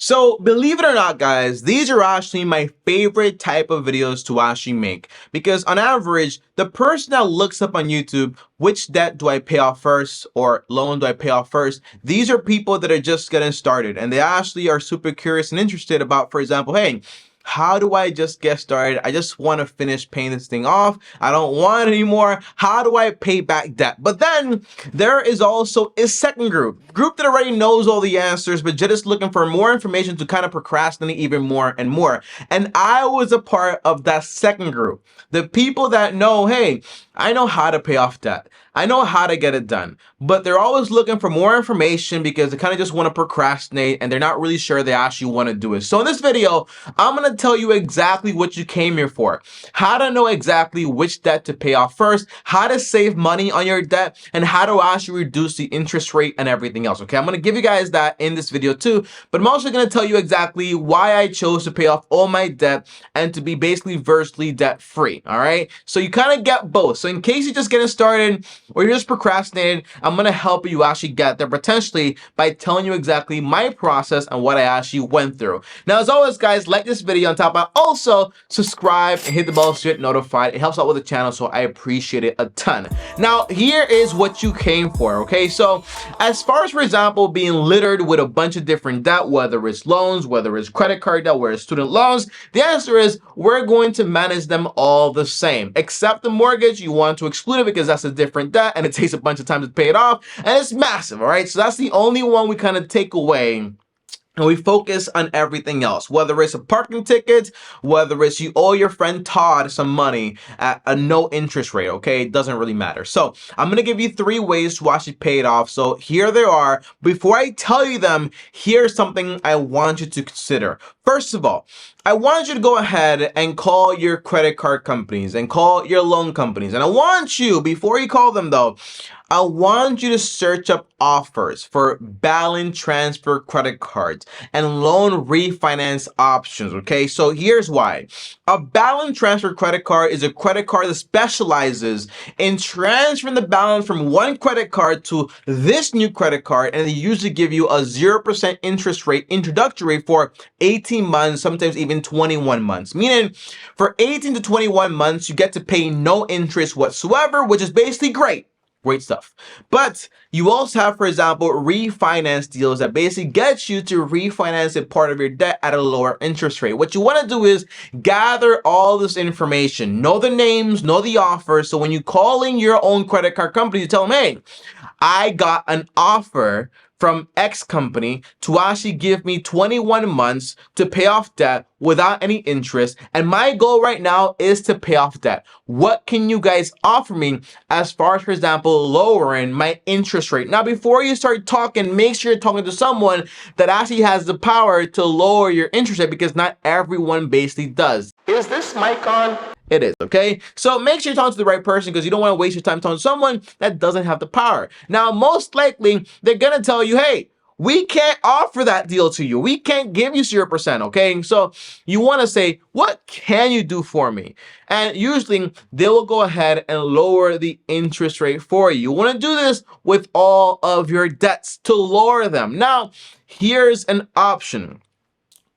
So believe it or not, guys, these are actually my favorite type of videos to actually make, because on average, the person that looks up on YouTube, which debt do I pay off first or loan do I pay off first? These are people that are just getting started and they actually are super curious and interested about, for example, hey, how do I just get started? I just want to finish paying this thing off. I don't want it anymore. How do I pay back debt? But then there is also a second group that already knows all the answers, but just looking for more information to kind of procrastinate even more and more. And I was a part of that second group. The people that know, hey, I know how to pay off debt. I know how to get it done, but they're always looking for more information because they kind of just want to procrastinate and they're not really sure they actually want to do it. So in this video, I'm going to tell you exactly what you came here for. How to know exactly which debt to pay off first, how to save money on your debt, and how to actually reduce the interest rate and everything else. Okay, I'm going to give you guys that in this video too, but I'm also going to tell you exactly why I chose to pay off all my debt and to be basically virtually debt free. All right, so you kind of get both. So in case you're just getting started or you're just procrastinating, I'm going to help you actually get there potentially by telling you exactly my process and what I actually went through. Now, as always, guys, like this video on top, but also subscribe and hit the bell so you get notified. It helps out with the channel, so I appreciate it a ton. Now, here is what you came for, okay? So as far as, for example, being littered with a bunch of different debt, whether it's loans, whether it's credit card debt, whether it's student loans, the answer is we're going to manage them all the same, except the mortgage. You want to exclude it because that's a different debt and it takes a bunch of time to pay it off and it's massive. All right, so that's the only one we kind of take away. And we focus on everything else, whether it's a parking ticket, whether it's you owe your friend Todd some money at a no interest rate, okay? It doesn't really matter. So I'm going to give you 3 ways to actually pay it off. So here they are. Before I tell you them, here's something I want you to consider. First of all, I want you to go ahead and call your credit card companies and call your loan companies. And I want you, before you call them though, I want you to search up offers for balance transfer credit cards and loan refinance options, okay? So here's why. A balance transfer credit card is a credit card that specializes in transferring the balance from one credit card to this new credit card, and they usually give you a 0% interest rate introductory for 18 months, sometimes even 21 months. Meaning for 18 to 21 months, you get to pay no interest whatsoever, which is basically great. Great stuff. But you also have, for example, refinance deals that basically get you to refinance a part of your debt at a lower interest rate. What you want to do is gather all this information, know the names, know the offers. So when you call in your own credit card company, you tell them, hey, I got an offer from X company to actually give me 21 months to pay off debt without any interest. And my goal right now is to pay off debt. What can you guys offer me as far as, for example, lowering my interest rate? Now, before you start talking, make sure you're talking to someone that actually has the power to lower your interest rate, because not everyone basically does. Is this mic on? It is, okay? So make sure you're talking to the right person, because you don't want to waste your time talking to someone that doesn't have the power. Now, most likely, they're going to tell you, hey, we can't offer that deal to you. We can't give you 0%, okay? So you want to say, what can you do for me? And usually, they will go ahead and lower the interest rate for you. You want to do this with all of your debts to lower them. Now, here's an option.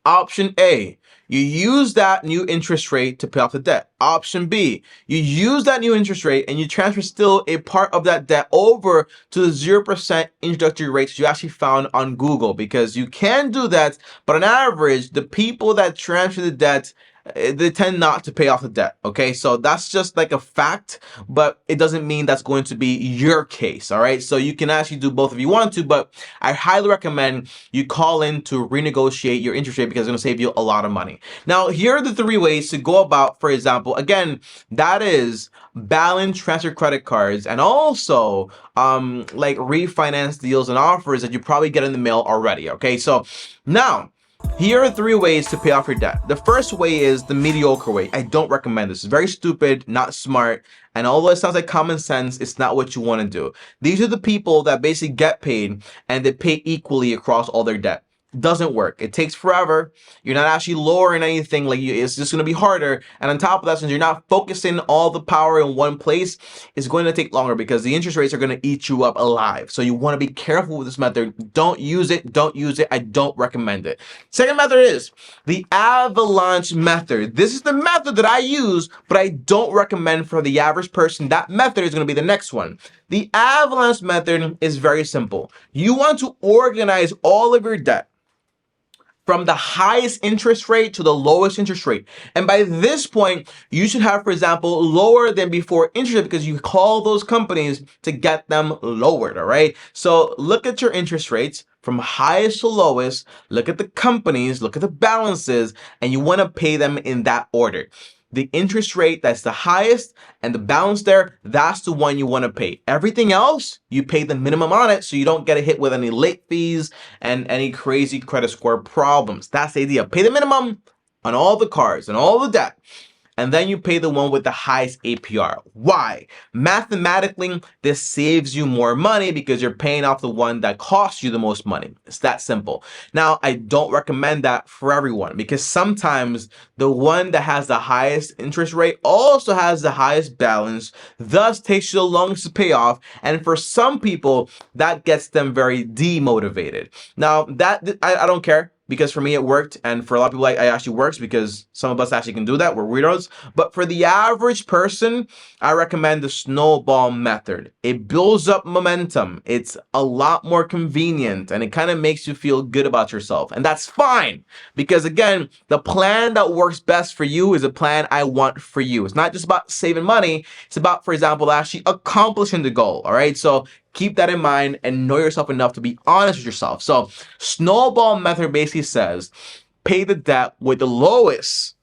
Option A. You use that new interest rate to pay off the debt. Option B, you use that new interest rate and you transfer still a part of that debt over to the 0% introductory rates you actually found on Google, because you can do that, but on average, the people that transfer the debt, they tend not to pay off the debt, okay? So that's just like a fact, but it doesn't mean that's going to be your case, all right? So you can actually do both if you want to, but I highly recommend you call in to renegotiate your interest rate, because it's going to save you a lot of money. Now, here are the 3 ways to go about, for example, again, that is balance transfer credit cards and also like refinance deals and offers that you probably get in the mail already, okay? So now, here are 3 ways to pay off your debt. The first way is the mediocre way. I don't recommend this. It's very stupid, not smart, and although it sounds like common sense, it's not what you want to do. These are the people that basically get paid and they pay equally across all their debt. doesn't work. It takes forever. You're not actually lowering anything. It's just going to be harder. And on top of that, since you're not focusing all the power in one place, it's going to take longer because the interest rates are going to eat you up alive. So you want to be careful with this method. Don't use it. Don't use it. I don't recommend it. Second method is the avalanche method. This is the method that I use, but I don't recommend for the average person. That method is going to be the next one. The avalanche method is very simple. You want to organize all of your debt from the highest interest rate to the lowest interest rate. And by this point, you should have, for example, lower than before interest rate because you call those companies to get them lowered, all right? So look at your interest rates from highest to lowest, look at the companies, look at the balances, and you want to pay them in that order. The interest rate that's the highest and the balance there, that's the one you want to pay. Everything else, you pay the minimum on it so you don't get a hit with any late fees and any crazy credit score problems. That's the idea. Pay the minimum on all the cards and all the debt. And then you pay the one with the highest APR. Why? Mathematically, this saves you more money because you're paying off the one that costs you the most money. It's that simple. Now, I don't recommend that for everyone because sometimes the one that has the highest interest rate also has the highest balance, thus takes you the longest to pay off. And for some people, that gets them very demotivated. Now, I don't care. Because for me it worked, and for a lot of people it actually works because some of us actually can do that. We're weirdos. But for the average person, I recommend the snowball method. It builds up momentum. It's a lot more convenient, and it kind of makes you feel good about yourself. And that's fine, because again, the plan that works best for you is a plan I want for you. It's not just about saving money. It's about, for example, actually accomplishing the goal. All right. So keep that in mind and know yourself enough to be honest with yourself. So snowball method basically says pay the debt with the lowest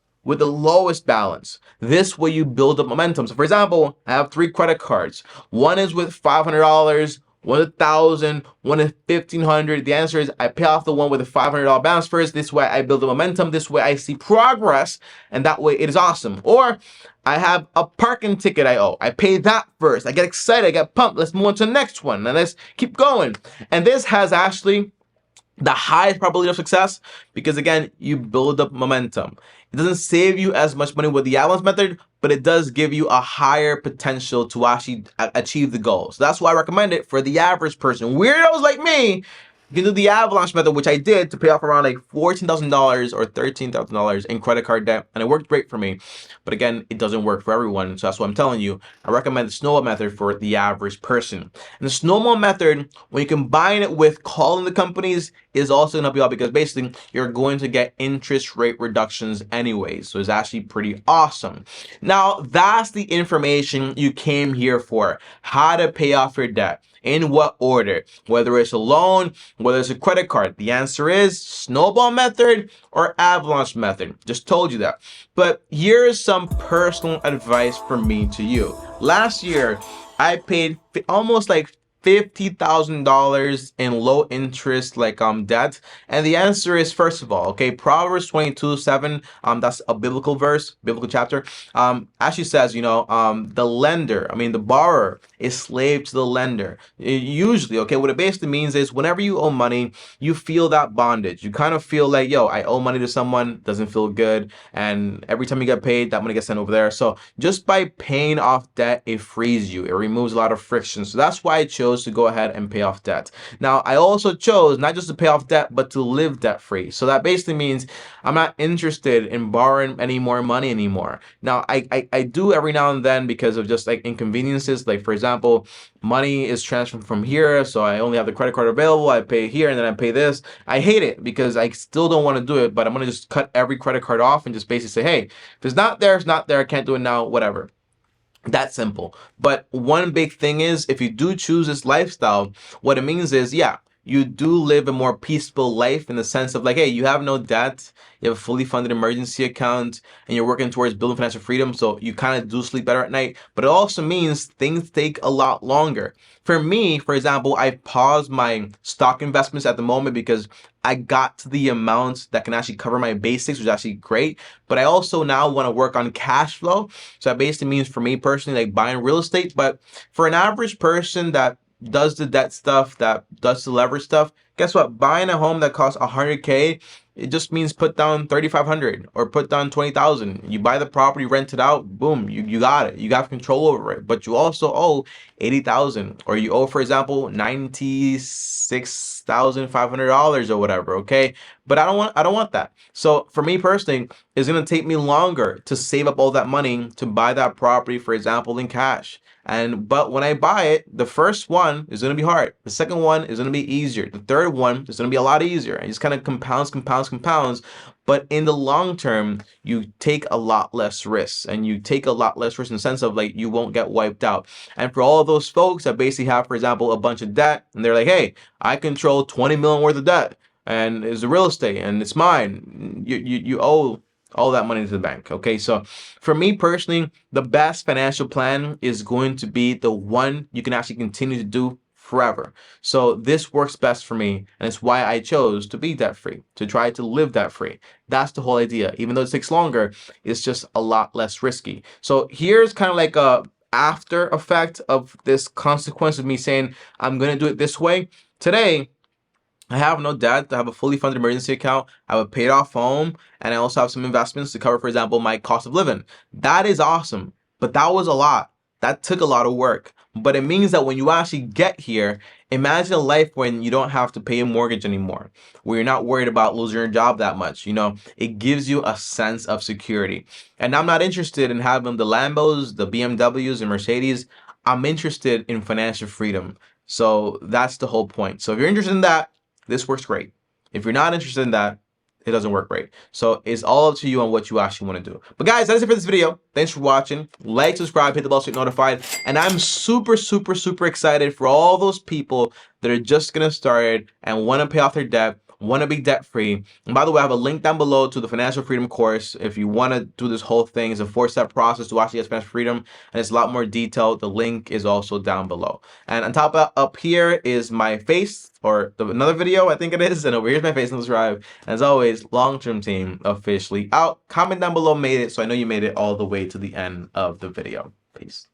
balance. This way you build up momentum. So for example, I have 3 credit cards. One is with $500, one with $1,000, one is $1,500. The answer is I pay off the one with a $500 balance first. This way I build the momentum. This way I see progress, and that way it is awesome. Or I have a parking ticket I owe. I pay that first. I get excited. I get pumped. Let's move on to the next one, and let's keep going. And this has actually the highest probability of success because, again, you build up momentum. It doesn't save you as much money with the avalanche method, but it does give you a higher potential to actually achieve the goal. So that's why I recommend it for the average person. Weirdos like me, you can do the avalanche method, which I did to pay off around like $14,000 or $13,000 in credit card debt, and it worked great for me. But again, it doesn't work for everyone, so that's what I'm telling you. I recommend the snowball method for the average person. And the snowball method, when you combine it with calling the companies, is also going to help you out because basically you're going to get interest rate reductions anyway. So it's actually pretty awesome. Now, that's the information you came here for. How to pay off your debt. In what order? Whether it's a loan, whether it's a credit card. The answer is snowball method or avalanche method. Just told you that. But here's some personal advice from me to you. Last year, I paid almost like $50,000 in low interest debt, and the answer is, first of all, okay, Proverbs 22:7, that's a biblical verse, biblical chapter, actually says, the lender, the borrower is slave to the lender. Usually, okay, what it basically means is whenever you owe money, you feel that bondage. You kind of feel like, yo, I owe money to someone, doesn't feel good, and every time you get paid, that money gets sent over there. So just by paying off debt, it frees you. It removes a lot of friction. So that's why I chose to go ahead and pay off debt. Now, I also chose not just to pay off debt, but to live debt free. So that basically means I'm not interested in borrowing any more money anymore. Now, I do every now and then because of just like inconveniences. Like, for example, money is transferred from here, so I only have the credit card available. I pay here and then I pay this. I hate it because I still don't want to do it, but I'm going to just cut every credit card off and just basically say, hey, if it's not there, it's not there. I can't do it now, whatever. That simple. But one big thing is, if you do choose this lifestyle, what it means is, yeah, you do live a more peaceful life in the sense of like, hey, you have no debt, you have a fully funded emergency account, and you're working towards building financial freedom, so you kind of do sleep better at night. But it also means things take a lot longer. For me, for example, I paused my stock investments at the moment because I got to the amounts that can actually cover my basics, which is actually great. But I also now want to work on cash flow. So that basically means for me personally, like buying real estate. But for an average person that does the debt stuff, that does the leverage stuff, guess what? Buying a home that costs 100K, it just means put down 3,500 or put down 20,000. You buy the property, rent it out, boom, you got it. You got control over it. But you also owe 80,000, or you owe, for example, $96,500 or whatever. Okay, but I don't want that. So for me personally, it's gonna take me longer to save up all that money to buy that property, for example, in cash. But when I buy it, the first one is gonna be hard. The second one is gonna be easier. The third one is gonna be a lot easier. It just kind of compounds. But in the long term, you take a lot less risks, and you take a lot less risk in the sense of like you won't get wiped out. And for all of those folks that basically have, for example, a bunch of debt, and they're like, hey, I control 20 million worth of debt, and it's a real estate, and it's mine. You owe all that money to the bank. Okay, so for me personally, the best financial plan is going to be the one you can actually continue to do forever. So this works best for me, and it's why I chose to be debt free, to try to live debt free. That's the whole idea. Even though it takes longer, it's just a lot less risky. So here's kind of like a after effect of this consequence of me saying I'm gonna do it this way. Today, I have no debt. I have a fully funded emergency account. I have a paid off home, and I also have some investments to cover, for example, my cost of living. That is awesome, but that was a lot. That took a lot of work. But it means that when you actually get here, imagine a life when you don't have to pay a mortgage anymore, where you're not worried about losing your job that much. You know, it gives you a sense of security. And I'm not interested in having the Lambos, the BMWs, and Mercedes. I'm interested in financial freedom. So that's the whole point. So if you're interested in that, this works great. If you're not interested in that, it doesn't work great. So it's all up to you on what you actually want to do. But guys, that's it for this video. Thanks for watching. Like, subscribe, hit the bell so you get notified. And I'm super excited for all those people that are just gonna start and want to pay off their debt, want to be debt free. And by the way, I have a link down below to the financial freedom course. If you want to do this whole thing, it's a 4-step process to actually get financial freedom, and it's a lot more detailed. The link is also down below. And on top of, up here is my face, or another video, I think it is, and over here's my face and subscribe. And as always, long-term team officially out. Comment down below made it, so I know you made it all the way to the end of the video. Peace.